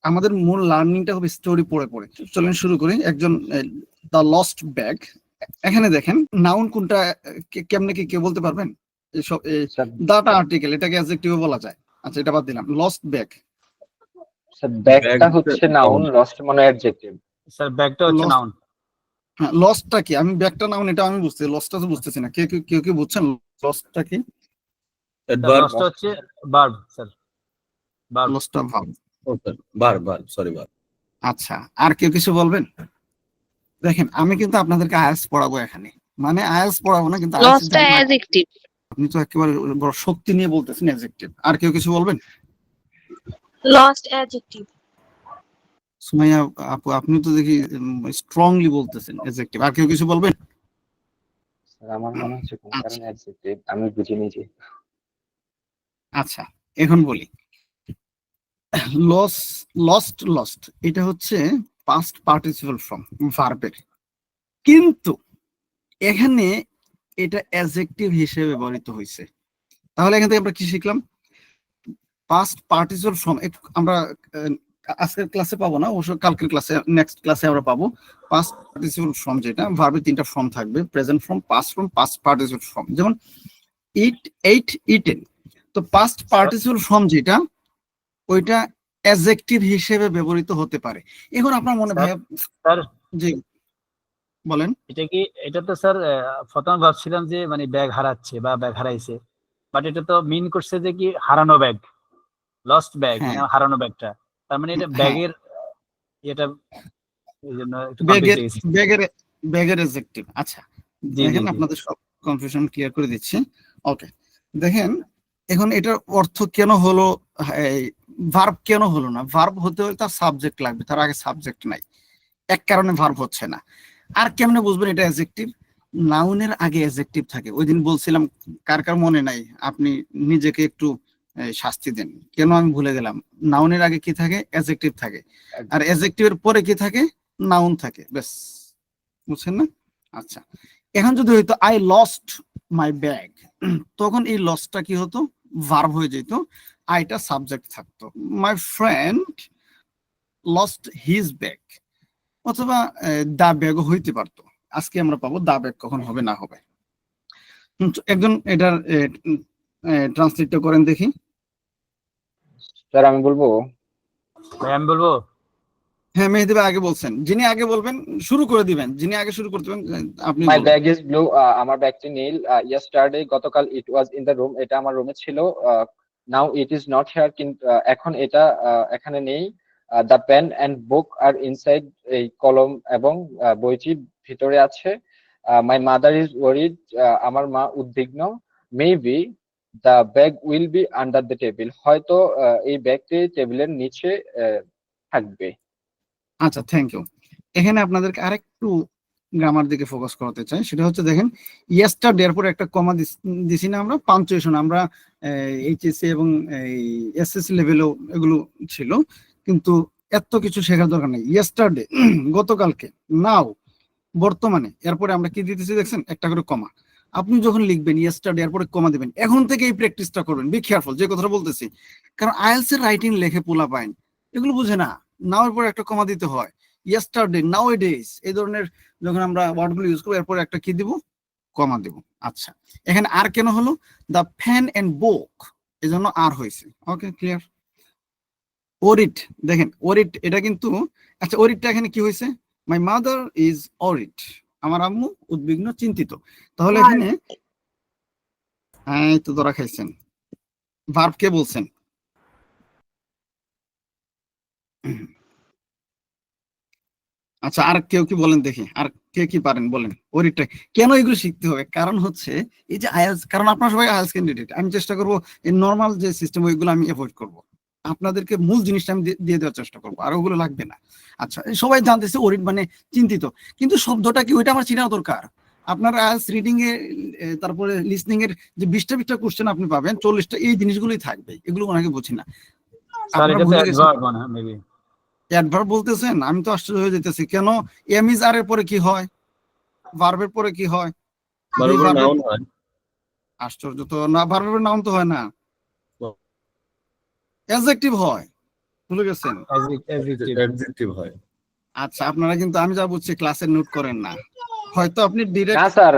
আমাদের মূল লার্নিংটা হবে স্টোরি পড়ে পড়ে। চলেন শুরু করি। একজন দ্য লস্ট ব্যাগ, এখানে দেখেন নাউন কোনটা কেমনে কি কেউ বলতে পারবেন? এইসব দাটা আর্টিকেল, এটাকে অ্যাডজেক্টিভ বলা যায়। আচ্ছা এটা বাদ দিলাম, লস্ট ব্যাগ। স্যার ব্যাগটা হচ্ছে নাউন, লস্ট মানে অ্যাডজেক্টিভ। স্যার ব্যাগটা হচ্ছে নাউন। হ্যাঁ, লস্টটা কি? আমি ব্যাগটা নাউন এটা আমি বুঝতে, লস্টটা তো বুঝতেছি না। কেউ কি বুঝছেন লস্টটা কি? লস্টটা হচ্ছে ভার্ব স্যার, ভার্ব। লস্টটা ভার্ব। Verb, sorry verb. আচ্ছা, আর কেউ কিছু বলবেন? দেখেন আমি কিন্তু আপনাদেরকে আইএলটিএস পড়াবো এখানে, মানে আইএলটিএস পড়াবো না কিন্তু লস্টটা অ্যাডজেক্টিভ। আপনি তো একেবারে বড় শক্তি নিয়ে বলতেছেন অ্যাডজেক্টিভ। আর কেউ কিছু বলবেন? Lost adjective. সুমাইয়া আপু আপনি তো দেখি স্ট্রংলি বলতেছেন অ্যাডজেক্টিভ। আর কেউ কিছু বলবেন? স্যার আমার মনে হচ্ছে কোন কারণে অ্যাডজেক্টিভ, আমি বুঝিনি যে। আচ্ছা এখন বলি, লস্ট এটা হচ্ছে পাস্ট পার্টিসিপল ফর্ম ভার্বের, কিন্তু এখানে এটা অ্যাডজেক্টিভ হিসেবে ব্যবহৃত হয়েছে। তাহলে এখান থেকে আমরা কি শিখলাম? পাস্ট পার্টিসিপল ফর্ম আমরা আজকের ক্লাসে পাবো না, অবশ্য কালকের ক্লাসে, নেক্সট ক্লাসে আমরা পাবো। পাস্ট পার্টিসিপল ফর্ম যেটা, ভার্বের তিনটা ফর্ম থাকবে, present form, past form, past participle form. যেমন ইট, এইট, ইটেন। তো পাস্ট পার্টিসিপল ফর্ম যেটা, ওইটা অ্যাডজেক্টিভ হিসেবে ব্যবহৃত হতে পারে। এখন আপনার মনে ভাই স্যার জি বলেন। এটা কি, এটা তো স্যার প্রথমে ভাবছিলাম যে মানে ব্যাগ হারাচ্ছে বা ব্যাগ হারাইছে, বাট এটা তো মিন করছে যে কি হারানো ব্যাগ, লস্ট ব্যাগ, মানে হারানো ব্যাগটা। তার মানে এটা ব্যাগের, এটা এই জন্য একটু কনফিউজ হয়ে গেছি। ব্যাগের অ্যাডজেক্টিভ। আচ্ছা দেখেন আপনাদের সব কনফিউশন ক্লিয়ার করে দিচ্ছি। ওকে দেখেন, এখন এটার অর্থ কেন হলো, ভার্ব কেন হলো না? ভার্ব হতে হলে তার সাবজেক্ট লাগবে, তার আগে সাবজেক্ট নাই, এক কারণে ভার্ব হচ্ছে না। আর কেমনে বুঝবেন এটা অ্যাডজেক্টিভ? নাউনের আগে অ্যাডজেক্টিভ থাকে। ওই দিন বলছিলাম, কার কার মনে নাই? আপনি নিজেকে একটু শাস্তি দেন, কেন আমি ভুলে গেলাম। নাউনের আগে কি থাকে? অ্যাডজেক্টিভ থাকে, আর অ্যাডজেক্টিভের পরে কি থাকে? নাউন থাকে, ব্যাস। বুঝছেন না? আচ্ছা এখন যদি হইতো আই লস্ট মাই ব্যাগ, তখন এই লসটা কি হতো? ভার্ব হয়ে যেত, আইটা সাবজেক্ট থাকতো। My friend lost his bag, অথবা দা ব্যাগও হইতে পারতো। আজকে আমরা পাবো দা ব্যাগ কখন হবে না হবে। একজন এটার ট্রান্সলেটটা করেন দেখি। স্যার আমি বলবো? আমি বলবো? হ্যাঁ মেহেদি ভাই আগে বলছেন, যিনি আগে বলবেন শুরু করে দিবেন, যিনি আগে শুরু করতে আপনি। মাই ব্যাগ ইজ ব্লু, আমার ব্যাগটি নীল। ইয়েস্টারডে, গতকাল, it was in the room, এটা আমার রুমে ছিল। Now it is not here, কিন্তু এখন এটা এখানে নেই। The pen and book are inside, এই কলম এবং বইটি ভিতরে আছে। মাই মাদার ইজ ওয়ারিড, আমার মা উদ্বিগ্ন। Maybe the bag will be under the table, হয়তো এই ব্যাগটি টেবিলের নিচে থাকবে। আচ্ছা থ্যাংক ইউ। এখানে আপনাদেরকে আরেকটু গ্রামার দিকে ফোকাস করাতে চাই। সেটা হচ্ছে দেখেন, ইয়েস্টারডে এর পরে একটা কমা দিছি না আমরা? পাঞ্চুয়েশন আমরা এইচএসসি এবং এসএসসি লেভেলেও এগুলো ছিল, কিন্তু এত কিছু শেখার দরকার নেই। ইয়েস্টারডে গতকালকে, নাও বর্তমানে, এরপরে আমরা কি দিতেছি দেখছেন? একটা করে কমা। আপনি যখন লিখবেন ইয়েস্টারডে এরপরে কমা দিবেন, এখন থেকে এই প্র্যাকটিসটা করবেন। বি কেয়ারফুল যে কথাটা বলতেছি, কারণ আইএলটিএস এর রাইটিং লেখে পোলা পাইন, এগুলো বুঝে না। নাও এর পরে একটা কমা দিতে হয়। ইয়েস্টারডে, নাওএডেজ, এই ধরনের যখন আমরা ওয়ার্ডগুলো ইউজ করবো, এরপরে একটা কি দিব? কমা দিব। আচ্ছা এখানে আর কেন হলো? দ্য ফ্যান এন্ড বুক, এই জন্য আর হয়েছে। Okay clear. ওরিট, দেখেন ওরিট এটা কিন্তু, আচ্ছা ওরিটটা এখানে কি হয়েছে? মাই মাদার ইজ ওরিট, আমার আম্মু উদ্বিগ্ন, চিন্তিত। তাহলে এখানে হ্যাঁ তো ধরা খাইছেন। ভার্ব কে বলছেন? আচ্ছা আর কেউ কি বলেন দেখি, আর কে কি পারেন বলেন। ওরিটটা কেন এগুলো শিখতে হবে? কারণ হচ্ছে এই যে আইএলটিএস, কারণ আপনারা সবাই আইএলটিএস ক্যান্ডিডেট, আমি চেষ্টা করবো এই নর্মাল যে সিস্টেম ওইগুলো আমি অ্যাভয়েড করবো, আপনাদেরকে মূল জিনিসটা আমি দিয়ে দেওয়ার চেষ্টা করবো, আর ওগুলো লাগবে না। আচ্ছা সবাই জানতেছে ওরিট মানে চিন্তিত, কিন্তু শব্দটা কি ওইটা আমার চিনা দরকার। আপনার আইএলটিএস রিডিং এ, তারপরে লিসনিং এর যে 20টা কোশ্চেন আপনি পাবেন, 40টা এই জিনিসগুলোই থাকবে, এগুলো ওনাকে বুঝি না। অ্যাডভার্ব বলতেছেন, আমি তো আশ্চর্য হয়ে যেতেছি, কেন এম ইজ আর এর পরে কি হয়? ভার্বের পরে কি হয়? নাউন হয়। আশ্চর্য তো না, ভার্বের নাউন তো হয় না, অ্যাডজেক্টিভ হয়। ভুলে গেছেন? অ্যাডজেক্টিভ হয়। আচ্ছা, আপনারা কিন্তু আমি যা বুঝছি ক্লাসে নোট করেন না, হয়তো আপনি না ডিরেক্ট। স্যার,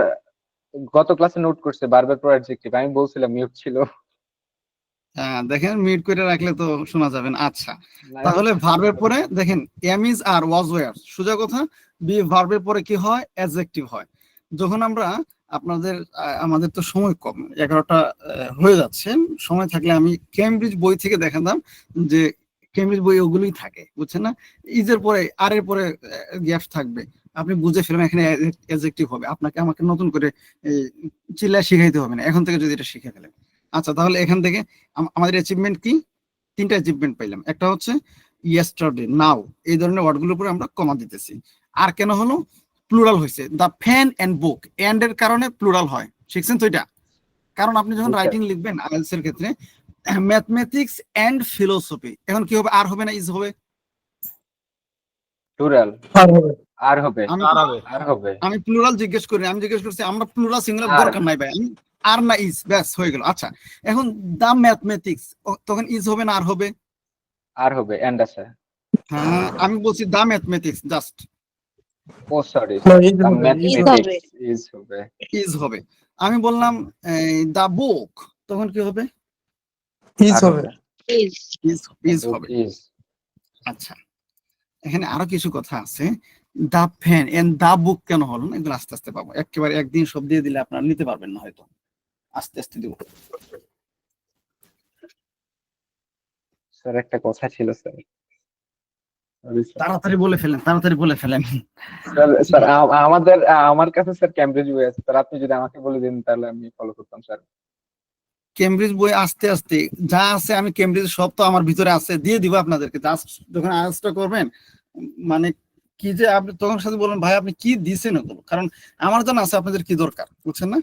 গত ক্লাসে নোট করছে ভার্বের পর অ্যাডজেক্টিভ, আমি বলছিলাম মিউট ছিল। হ্যাঁ দেখেন, মিউট করে রাখলে তো শোনা যাবে না। আচ্ছা, না, তাহলে ভার্বের পরে দেখেন am is are was were, সোজা কথা বি ভার্বের পরে কি হয়? অ্যাডজেক্টিভ হয়। যখন আমরা আপনাদের আমাদের তো সময় কম, 11টা হয়ে যাচ্ছে, সময় থাকলে আমি কেমব্রিজ বই থেকে দেখাতাম যে কেমব্রিজ বই ওগুলোই থাকে, বুঝছেন না? ইজের পরে আর এর পরে গ্যাপ থাকবে, আপনি বুঝে ফেলবেন এখানে অ্যাডজেক্টিভ হবে। আপনাকে আমাকে নতুন করে চিল্লায় শিখাইতে হবে না এখন থেকে যদি এটা শিখে ফেলেন। আচ্ছা, তাহলে এখান থেকে আমাদের অ্যাচিভমেন্ট কি? 3টা অ্যাচিভমেন্ট পাইলাম। একটা হচ্ছে ইয়েস্টারডে, নাও, এই ধরনের ওয়ার্ডগুলোর উপরে আমরা কমা দিতেছি। আর কেন হলো? প্লুরাল হয়েছে, the fan and book, and এর কারণে প্লুরাল হয়, শিখছেন তো এটা? কারণ আপনি যখন জি, রাইটিং লিখবেন আইএলটিএস এর ক্ষেত্রে ম্যাথমেটিক্স এন্ড ফিলোসফি, এখন কি হবে? আর হবে না ইজ হবে? প্লুরাল আর হবে, আর হবে। আমি প্লুরাল জিজ্ঞেস করি, আমি জিজ্ঞেস করছি আমরা প্লুরাল সিঙ্গুলার আর। দরকার নাই ভাই, আমি আর না ইজ, ব্যাস হয়ে গেল। আচ্ছা, এখন দা ম্যাথমেটিক্স, তখন ইজ হবে না আর হবে? আর হবে, এন্ড আছে। হ্যাঁ, আমি বলছি দা ম্যাথমেটিক্স জাস্ট ও সরি, Is ম্যাথমেটিক্স ইজ হবে। ইজ হবে। আমি বললাম দা বুক, তখন কি হবে? আর হবে, Is. ইজ হবে। ইজ। আচ্ছা, এখানে আরো কিছু কথা আছে। দা ফ্যান এন্ড দা বুক কেন হলো না, এগুলো আস্তে আস্তে পাবো। একেবারে একদিন সব দিয়ে দিলে আপনারা নিতে পারবেন না, হয়তো আস্তে আস্তে দিব। স্যার একটা কথা ছিল স্যার। তাড়াতাড়ি বলে ফেলেন, তাড়াতাড়ি বলে ফেলেন। স্যার স্যার আমাদের আমার কাছে স্যার ক্যামব্রিজ বই আছে স্যার, আপনি যদি আমাকে বলে দিন তাহলে আমি ফলো করতাম স্যার। কেমব্রিজ বই আস্তে আস্তে যা আছে, আমি কেমব্রিজ সব তো আমার ভিতরে আছে, দিয়ে দিব আপনাদেরকে। জাস্ট যখন আয়াসটা করবেন, মানে কি যে আপনি তখন সাথে বলবেন ভাই আপনি কি দিছেন ওগুলো, কারণ আমার জানা আছে আপনাদের কি দরকার, বুঝছেন না?